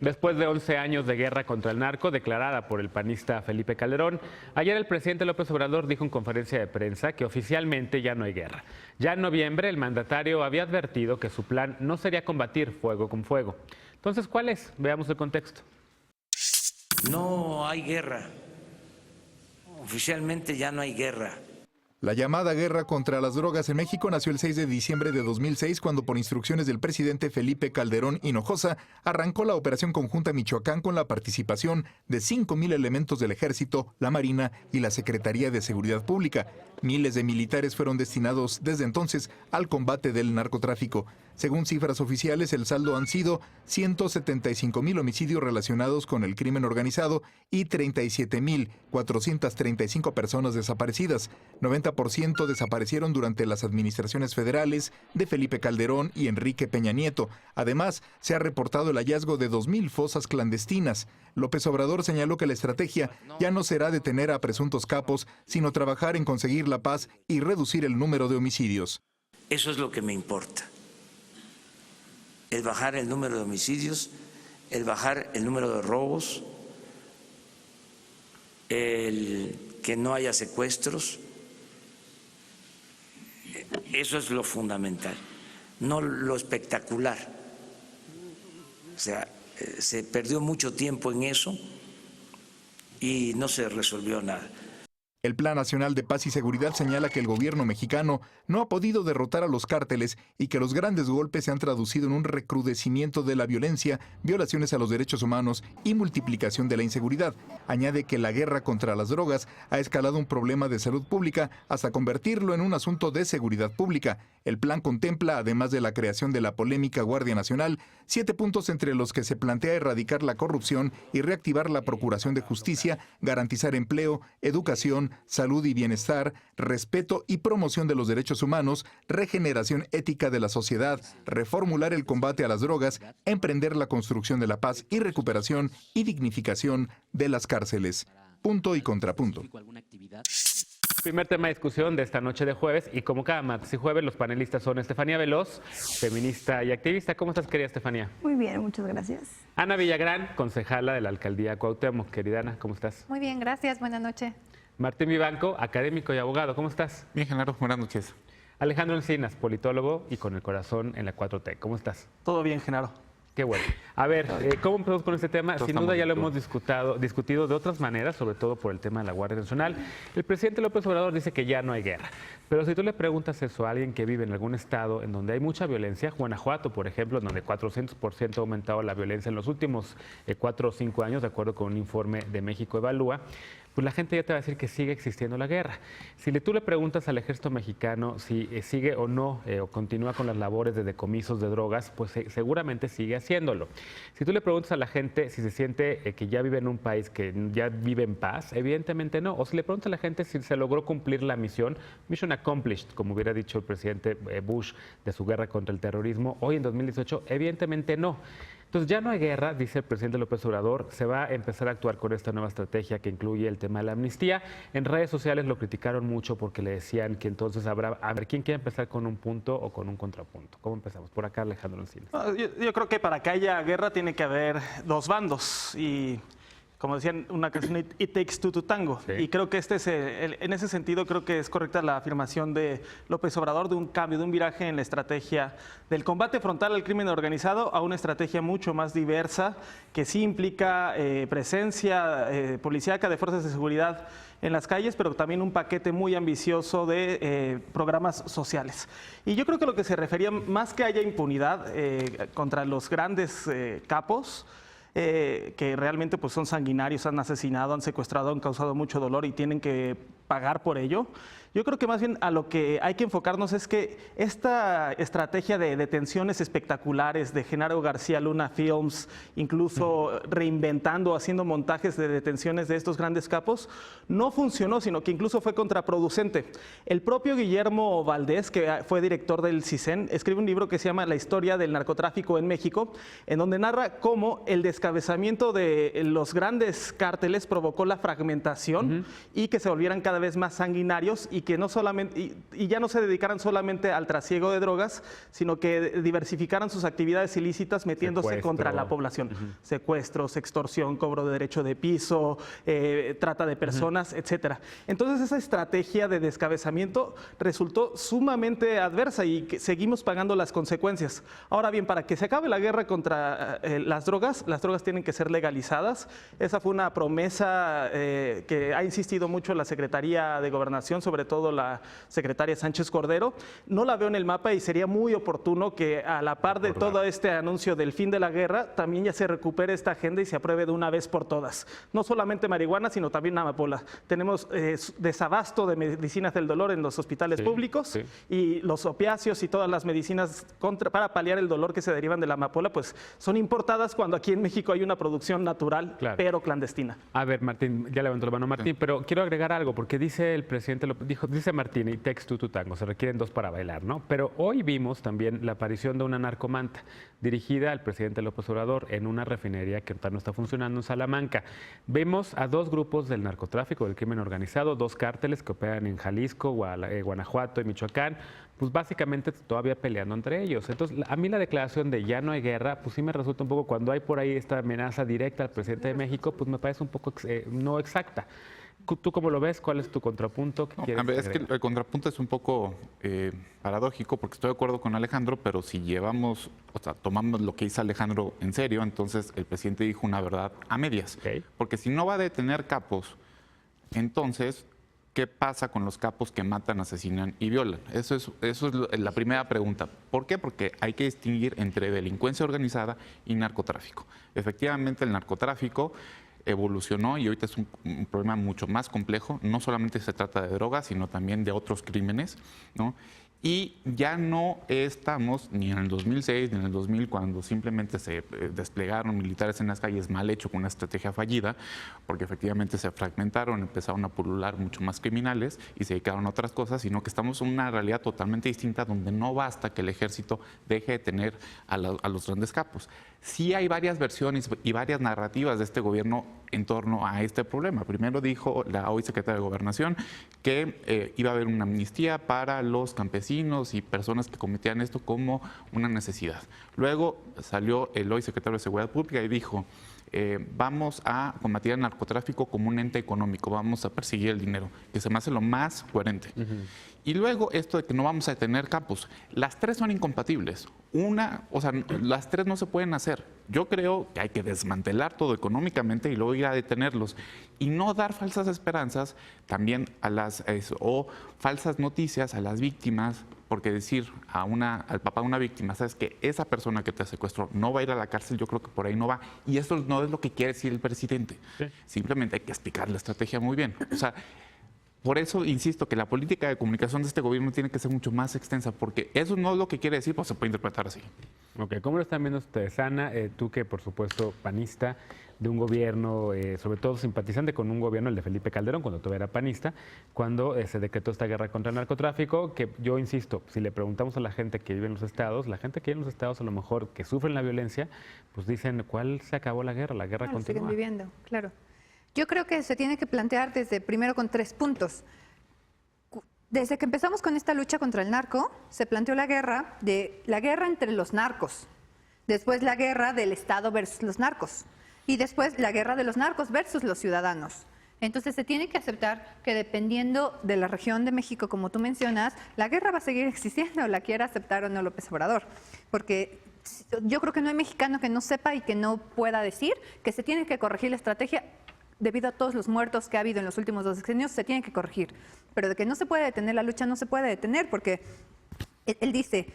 Después de 11 años de guerra contra el narco declarada por el panista Felipe Calderón, ayer el presidente López Obrador dijo en conferencia de prensa que oficialmente ya no hay guerra. Ya en noviembre el mandatario había advertido que su plan no sería combatir fuego con fuego. Entonces, ¿cuál es? Veamos el contexto. No hay guerra. Oficialmente ya no hay guerra. La llamada guerra contra las drogas en México nació el 6 de diciembre de 2006, cuando por instrucciones del presidente Felipe Calderón Hinojosa arrancó la Operación Conjunta Michoacán con la participación de 5,000 elementos del Ejército, la Marina y la Secretaría de Seguridad Pública. Miles de militares fueron destinados desde entonces al combate del narcotráfico. Según cifras oficiales, el saldo han sido 175,000 homicidios relacionados con el crimen organizado y 37,435 personas desaparecidas. 90% desaparecieron durante las administraciones federales de Felipe Calderón y Enrique Peña Nieto. Además, se ha reportado el hallazgo de 2,000 fosas clandestinas. López Obrador señaló que la estrategia ya no será detener a presuntos capos, sino trabajar en conseguir la paz y reducir el número de homicidios. Eso es lo que me importa. El bajar el número de homicidios, el bajar el número de robos, el que no haya secuestros. Eso es lo fundamental, no lo espectacular. O sea, se perdió mucho tiempo en eso y no se resolvió nada. El Plan Nacional de Paz y Seguridad señala que el gobierno mexicano no ha podido derrotar a los cárteles y que los grandes golpes se han traducido en un recrudecimiento de la violencia, violaciones a los derechos humanos y multiplicación de la inseguridad. Añade que la guerra contra las drogas ha escalado un problema de salud pública hasta convertirlo en un asunto de seguridad pública. El plan contempla, además de la creación de la polémica Guardia Nacional, 7 puntos entre los que se plantea erradicar la corrupción y reactivar la procuración de justicia, garantizar empleo, educación, salud y bienestar, respeto y promoción de los derechos humanos, regeneración ética de la sociedad, reformular el combate a las drogas, emprender la construcción de la paz y recuperación y dignificación de las cárceles. Punto y contrapunto. Primer tema de discusión de esta noche de jueves, y como cada martes y jueves, los panelistas son Estefanía Veloz, feminista y activista. ¿Cómo estás, querida Estefanía? Muy bien, muchas gracias. Ana Villagrán, concejala de la Alcaldía Cuauhtémoc. Querida Ana, ¿cómo estás? Muy bien, gracias. Buenas noches. Martín Vivanco, académico y abogado. ¿Cómo estás? Bien, Genaro. Buenas noches. Alejandro Encinas, politólogo y con el corazón en la 4T. ¿Cómo estás? Todo bien, Genaro. Qué bueno. A ver, ¿cómo empezamos con este tema? Sin duda ya lo hemos discutido de otras maneras, sobre todo por el tema de la Guardia Nacional. El presidente López Obrador dice que ya no hay guerra. Pero si tú le preguntas eso a alguien que vive en algún estado en donde hay mucha violencia, Guanajuato, por ejemplo, en donde 400% ha aumentado la violencia en los últimos 4 o 5 años, de acuerdo con un informe de México Evalúa, pues la gente ya te va a decir que sigue existiendo la guerra. Si tú le preguntas al ejército mexicano si sigue o no, o continúa con las labores de decomisos de drogas, pues seguramente sigue haciéndolo. Si tú le preguntas a la gente si se siente que ya vive en un país que ya vive en paz, evidentemente no. O si le preguntas a la gente si se logró cumplir la mission accomplished, como hubiera dicho el presidente Bush de su guerra contra el terrorismo, hoy en 2018, evidentemente no. Entonces ya no hay guerra, dice el presidente López Obrador, se va a empezar a actuar con esta nueva estrategia que incluye el tema de la amnistía. En redes sociales lo criticaron mucho porque le decían que entonces habrá, a ver, ¿quién quiere empezar con un punto o con un contrapunto? ¿Cómo empezamos? Por acá, Alejandro Encinas. Yo creo que para que haya guerra tiene que haber dos bandos y, como decían una canción, it takes two to tango. Sí. Y creo que en ese sentido creo que es correcta la afirmación de López Obrador de un cambio, de un viraje en la estrategia del combate frontal al crimen organizado a una estrategia mucho más diversa que sí implica presencia policíaca de fuerzas de seguridad en las calles, pero también un paquete muy ambicioso de programas sociales. Y yo creo que lo que se refería, más que haya impunidad contra los grandes capos, que realmente pues son sanguinarios, han asesinado, han secuestrado, han causado mucho dolor y tienen que pagar por ello. Yo creo que más bien a lo que hay que enfocarnos es que esta estrategia de detenciones espectaculares de Genaro García Luna Films, incluso reinventando, haciendo montajes de detenciones de estos grandes capos, no funcionó, sino que incluso fue contraproducente. El propio Guillermo Valdés, que fue director del CISEN, escribe un libro que se llama La historia del narcotráfico en México, en donde narra cómo el descabezamiento de los grandes cárteles provocó la fragmentación y que se volvieran cada vez más sanguinarios y que no solamente y ya no se dedicaran solamente al trasiego de drogas, sino que diversificaran sus actividades ilícitas metiéndose contra la población. Secuestros, extorsión, cobro de derecho de piso, trata de personas, etcétera. Entonces esa estrategia de descabezamiento resultó sumamente adversa y que seguimos pagando las consecuencias. Ahora bien, para que se acabe la guerra contra las drogas tienen que ser legalizadas. Esa fue una promesa que ha insistido mucho la Secretaría de Gobernación, sobre todo la secretaria Sánchez Cordero. No la veo en el mapa y sería muy oportuno que a la par de todo este anuncio del fin de la guerra, también ya se recupere esta agenda y se apruebe de una vez por todas. No solamente marihuana, sino también amapola. Tenemos desabasto de medicinas del dolor en los hospitales públicos y los opiáceos y todas las medicinas para paliar el dolor que se derivan de la amapola, pues son importadas cuando aquí en México hay una producción natural, pero clandestina. A ver, Martín, ya levantó la mano Martín, pero quiero agregar algo, porque dice el presidente, dice Martín, y takes two to tango, se requieren dos para bailar, ¿no? Pero hoy vimos también la aparición de una narcomanta dirigida al presidente López Obrador en una refinería que no está funcionando en Salamanca. Vemos a dos grupos del narcotráfico, del crimen organizado, dos cárteles que operan en Jalisco, Guanajuato y Michoacán, pues básicamente todavía peleando entre ellos. Entonces, a mí la declaración de ya no hay guerra, pues sí me resulta un poco, cuando hay por ahí esta amenaza directa al presidente de México, pues me parece un poco no exacta. ¿Tú cómo lo ves? ¿Cuál es tu contrapunto? Es que el contrapunto es un poco paradójico, porque estoy de acuerdo con Alejandro, pero si tomamos lo que hizo Alejandro en serio, entonces el presidente dijo una verdad a medias. Porque si no va a detener capos, entonces, ¿qué pasa con los capos que matan, asesinan y violan? Eso es la primera pregunta. ¿Por qué? Porque hay que distinguir entre delincuencia organizada y narcotráfico. Efectivamente, el narcotráfico evolucionó y ahorita es un problema mucho más complejo. No solamente se trata de drogas, sino también de otros crímenes, ¿no? Y ya no estamos ni en el 2006 ni en el 2000, cuando simplemente se desplegaron militares en las calles, mal hecho, con una estrategia fallida, porque efectivamente se fragmentaron, empezaron a pulular mucho más criminales y se dedicaron a otras cosas, sino que estamos en una realidad totalmente distinta, donde no basta que el ejército deje de tener a los grandes capos. Sí hay varias versiones y varias narrativas de este gobierno en torno a este problema. Primero dijo la hoy secretaria de Gobernación que iba a haber una amnistía para los campesinos y personas que cometían esto como una necesidad. Luego salió el hoy secretario de Seguridad Pública y dijo: vamos a combatir el narcotráfico como un ente económico, vamos a perseguir el dinero, que se me hace lo más coherente. Y luego esto de que no vamos a detener capos, las tres son incompatibles. Las tres no se pueden hacer. Yo creo que hay que desmantelar todo económicamente y luego ir a detenerlos y no dar falsas esperanzas también o falsas noticias a las víctimas, porque decir al papá de una víctima, sabes que esa persona que te secuestró no va a ir a la cárcel, yo creo que por ahí no va. Y eso no es lo que quiere decir el presidente. Simplemente hay que explicar la estrategia muy bien. Por eso insisto que la política de comunicación de este gobierno tiene que ser mucho más extensa, porque eso no es lo que quiere decir, pues se puede interpretar así. Ok, ¿cómo lo están viendo ustedes, Ana? Tú que por supuesto panista de un gobierno, sobre todo simpatizante con un gobierno, el de Felipe Calderón, cuando todavía era panista, cuando se decretó esta guerra contra el narcotráfico, que yo insisto, si le preguntamos a la gente que vive en los estados, la gente que vive en los estados a lo mejor que sufren la violencia, pues dicen, ¿cuál se acabó la guerra? La guerra continúa. Siguen viviendo, claro. Yo creo que se tiene que plantear primero con 3 puntos. Desde que empezamos con esta lucha contra el narco, se planteó la guerra entre los narcos, después la guerra del Estado versus los narcos y después la guerra de los narcos versus los ciudadanos. Entonces se tiene que aceptar que dependiendo de la región de México, como tú mencionas, la guerra va a seguir existiendo, la quiera aceptar o no López Obrador, porque yo creo que no hay mexicano que no sepa y que no pueda decir que se tiene que corregir la estrategia. Debido a todos los muertos que ha habido en los últimos 2 sexenios, se tiene que corregir. Pero de que no se puede detener la lucha, no se puede detener, porque él dice,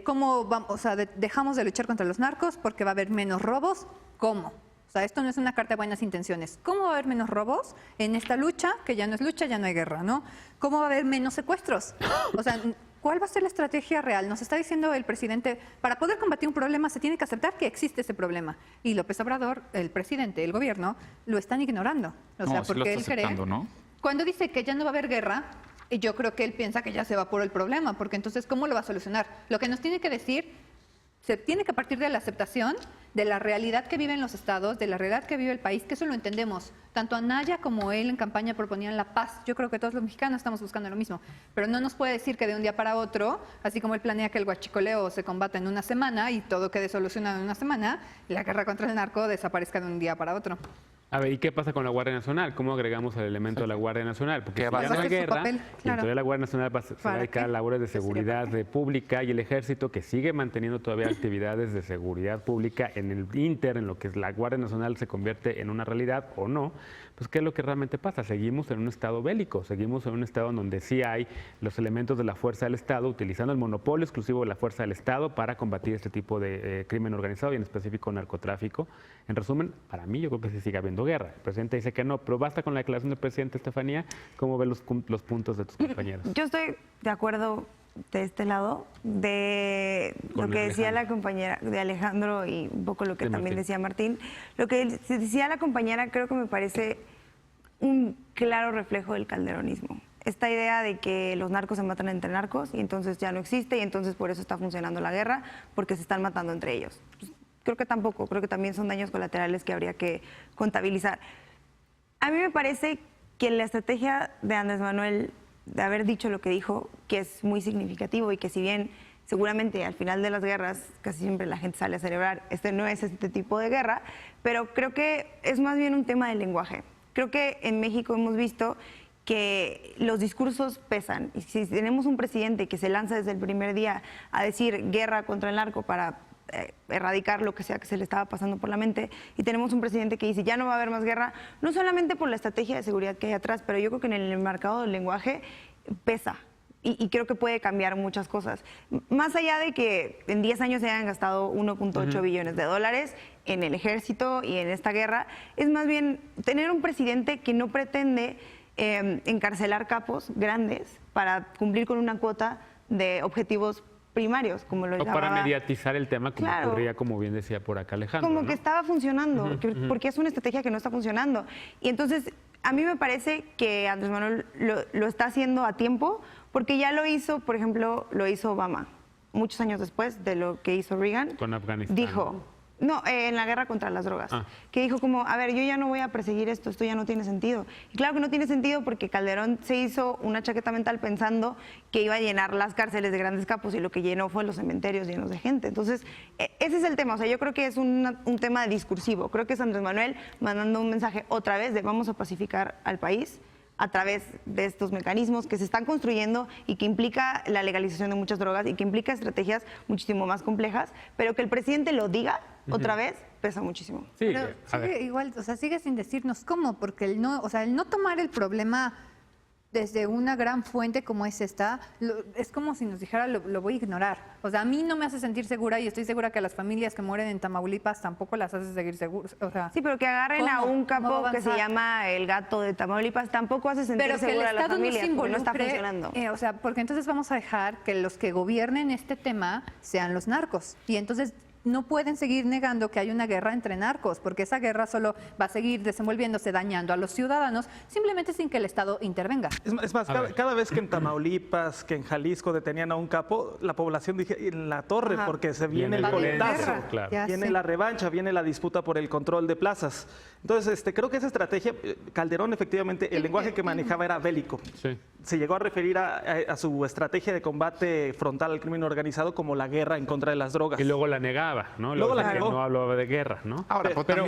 ¿cómo vamos? O sea, dejamos de luchar contra los narcos porque va a haber menos robos. ¿Cómo? O sea, esto no es una carta de buenas intenciones. ¿Cómo va a haber menos robos en esta lucha, que ya no es lucha, ya no hay guerra, ¿no? ¿Cómo va a haber menos secuestros? O sea, ¿cuál va a ser la estrategia real? Nos está diciendo el presidente, para poder combatir un problema se tiene que aceptar que existe ese problema. Y López Obrador, el presidente, el gobierno, lo están ignorando. O sea, porque él cree, ¿no? Cuando dice que ya no va a haber guerra, yo creo que él piensa que ya se evaporó el problema, porque entonces, ¿cómo lo va a solucionar? Lo que nos tiene que decir, Se tiene que partir de la aceptación de la realidad que viven los estados, de la realidad que vive el país, que eso lo entendemos. Tanto Anaya como él en campaña proponían la paz. Yo creo que todos los mexicanos estamos buscando lo mismo. Pero no nos puede decir que de un día para otro, así como él planea que el huachicoleo se combata en una semana y todo quede solucionado en una semana, la guerra contra el narco desaparezca de un día para otro. A ver, ¿y qué pasa con la Guardia Nacional? ¿Cómo agregamos el elemento de la Guardia Nacional? Porque si ya no hay guerra, entonces la Guardia Nacional se va a dedicar a labores de seguridad pública y el Ejército, que sigue manteniendo todavía actividades de seguridad pública en el ínter, en lo que la Guardia Nacional se convierte en una realidad o no. Pues, ¿qué es lo que realmente pasa? Seguimos en un estado bélico, seguimos en un estado en donde sí hay los elementos de la fuerza del Estado, utilizando el monopolio exclusivo de la fuerza del Estado para combatir este tipo de crimen organizado y en específico narcotráfico. En resumen, para mí yo creo que sí sigue habiendo guerra. El presidente dice que no, pero basta con la declaración del presidente. Estefanía, ¿cómo ves los puntos de tus compañeros? Yo estoy de acuerdo de este lado de lo que decía la compañera de Alejandro y un poco lo que también decía Martín. Lo que decía la compañera creo que me parece un claro reflejo del calderonismo. Esta idea de que los narcos se matan entre narcos y entonces ya no existe y entonces por eso está funcionando la guerra, porque se están matando entre ellos. Creo que tampoco, creo que también son daños colaterales que habría que contabilizar. A mí me parece que la estrategia de Andrés Manuel de haber dicho lo que dijo, que es muy significativo y que si bien seguramente al final de las guerras casi siempre la gente sale a celebrar, este no es este tipo de guerra, pero creo que es más bien un tema del lenguaje. Creo que en México hemos visto que los discursos pesan y si tenemos un presidente que se lanza desde el primer día a decir guerra contra el narco para erradicar lo que sea que se le estaba pasando por la mente y tenemos un presidente que dice ya no va a haber más guerra, no solamente por la estrategia de seguridad que hay atrás, pero yo creo que en el enmarcado del lenguaje pesa y creo que puede cambiar muchas cosas. Más allá de que en 10 años se hayan gastado 1.8 billones de dólares en el ejército y en esta guerra, es más bien tener un presidente que no pretende encarcelar capos grandes para cumplir con una cuota de objetivos primarios, como lo llamaba. O para mediatizar el tema, como ocurría, como bien decía por acá Alejandro. Como que estaba funcionando, porque es una estrategia que no está funcionando. Y entonces, a mí me parece que Andrés Manuel lo está haciendo a tiempo, porque ya lo hizo, por ejemplo, lo hizo Obama, muchos años después de lo que hizo Reagan. Con Afganistán. Dijo, no, en la guerra contra las drogas, que dijo como, a ver, yo ya no voy a perseguir esto ya no tiene sentido. Y claro que no tiene sentido porque Calderón se hizo una chaqueta mental pensando que iba a llenar las cárceles de grandes capos y lo que llenó fue los cementerios llenos de gente. Entonces, ese es el tema, o sea, yo creo que es un tema discursivo, creo que es Andrés Manuel mandando un mensaje otra vez de vamos a pacificar al país a través de estos mecanismos que se están construyendo y que implica la legalización de muchas drogas y que implica estrategias muchísimo más complejas, pero que el presidente lo diga otra vez pesa muchísimo. Sí, pero sigue igual, o sea, sigue sin decirnos cómo, porque el no tomar el problema desde una gran fuente como es esta, es como si nos dijera lo voy a ignorar. O sea, a mí no me hace sentir segura y estoy segura que a las familias que mueren en Tamaulipas tampoco las hace seguir seguras. O sea, sí, pero que agarren a un capo que se llama el gato de Tamaulipas tampoco hace sentir segura a las familias, porque no está funcionando. O sea, porque entonces vamos a dejar que los que gobiernen este tema sean los narcos. Y entonces no pueden seguir negando que hay una guerra entre narcos, porque esa guerra solo va a seguir desenvolviéndose, dañando a los ciudadanos, simplemente sin que el Estado intervenga. Es más, cada vez que en Tamaulipas, que en Jalisco detenían a un capo, la población dije en la torre, porque se viene el coletazo, viene la revancha, viene la disputa por el control de plazas. Entonces, creo que esa estrategia, Calderón efectivamente, el lenguaje que manejaba era bélico. Sí. Se llegó a referir a su estrategia de combate frontal al crimen organizado como la guerra en contra de las drogas. Y luego la negaba, ¿no? Luego la negó. No hablaba de guerra, ¿no? Ahora, pero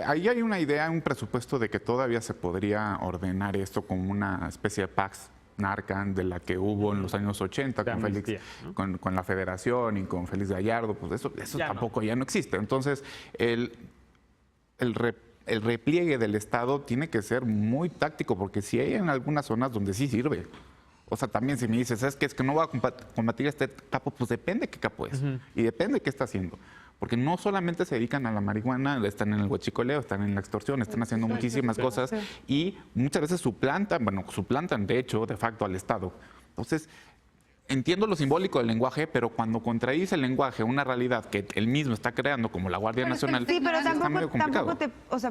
ahí hay una idea, un presupuesto de que todavía se podría ordenar esto como una especie de Pax Narcan de la que hubo en los años 80 con Félix, ¿no? con la Federación y con Félix Gallardo, pues eso tampoco ya no existe. Entonces, el repliegue del Estado tiene que ser muy táctico, porque si hay en algunas zonas donde sí sirve. O sea, también si me dices, ¿sabes qué? Es que no va a combatir este capo, pues depende qué capo es y depende qué está haciendo. Porque no solamente se dedican a la marihuana, están en el huachicoleo, están en la extorsión, están haciendo muchísimas cosas y muchas veces suplantan de hecho, de facto al Estado. Entonces, entiendo lo simbólico del lenguaje, pero cuando contradice el lenguaje una realidad que él mismo está creando, como la Guardia Nacional, sí, pero está medio complicado.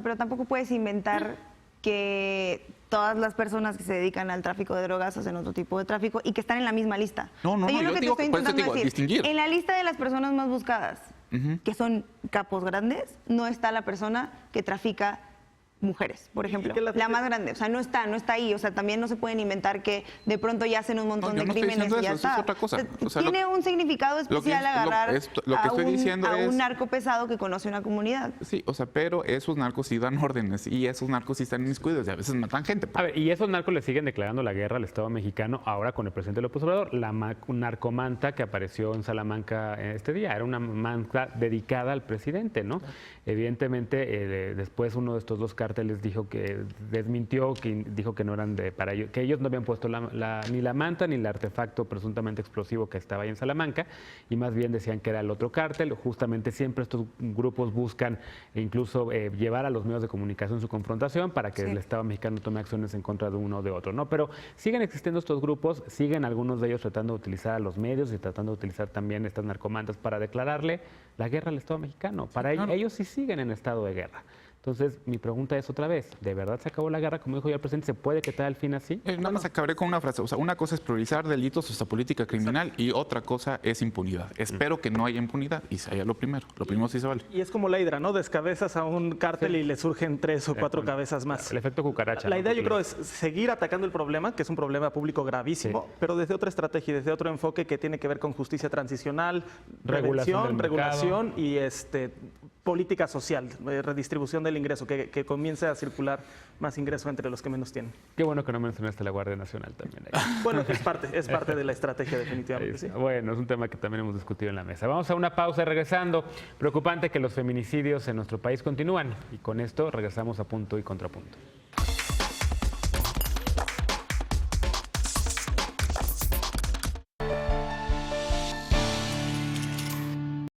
pero tampoco puedes inventar que todas las personas que se dedican al tráfico de drogas hacen otro tipo de tráfico y que están en la misma lista. No, O sea, yo lo que te digo, estoy por eso intentando digo, decir, distinguir. en la lista de las personas más buscadas, que son capos grandes, no está la persona que trafica mujeres, por ejemplo, la más grande, o sea, no está ahí, o sea, también no se pueden inventar que de pronto ya hacen un montón de crímenes y ya está. Es otra cosa. O sea, tiene un significado especial agarrar a un narco pesado que conoce una comunidad. Sí, o sea, pero esos narcos sí dan órdenes y esos narcos sí están inmiscuidos y a veces matan gente. A ver, y esos narcos le siguen declarando la guerra al Estado mexicano ahora con el presidente López Obrador. La narcomanta que apareció en Salamanca este día era una manta dedicada al presidente, ¿no? Evidentemente, después uno de estos dos cárteles dijo que desmintió, que dijo que no eran para ellos, que ellos no habían puesto ni la manta ni el artefacto presuntamente explosivo que estaba ahí en Salamanca, y más bien decían que era el otro cártel. Justamente siempre estos grupos buscan incluso llevar a los medios de comunicación su confrontación para que el Estado mexicano tome acciones en contra de uno o de otro, ¿no? Pero siguen existiendo estos grupos, siguen algunos de ellos tratando de utilizar a los medios y tratando de utilizar también estas narcomantas para declararle la guerra al Estado mexicano. Para ellos sí siguen en estado de guerra. Entonces, mi pregunta es otra vez, ¿de verdad se acabó la guerra? Como dijo ya el presidente, ¿se puede quitar al fin así? Nada más acabaré con una frase. O sea, una cosa es priorizar delitos hasta política criminal y otra cosa es impunidad. Espero que no haya impunidad y se haya lo primero. Lo primero sí se vale. Y es como la hidra, ¿no? Descabezas a un cártel y le surgen 3 o 4 cabezas más. El efecto cucaracha. La idea yo creo es seguir atacando el problema, que es un problema público gravísimo, pero desde otra estrategia y desde otro enfoque que tiene que ver con justicia transicional, regulación y política social, redistribución del ingreso, que comience a circular más ingreso entre los que menos tienen. Qué bueno que no mencionaste la Guardia Nacional también. Bueno, es parte de la estrategia definitivamente. Sí. Bueno, es un tema que también hemos discutido en la mesa. Vamos a una pausa y regresando. Preocupante que los feminicidios en nuestro país continúan y con esto regresamos a Punto y Contrapunto.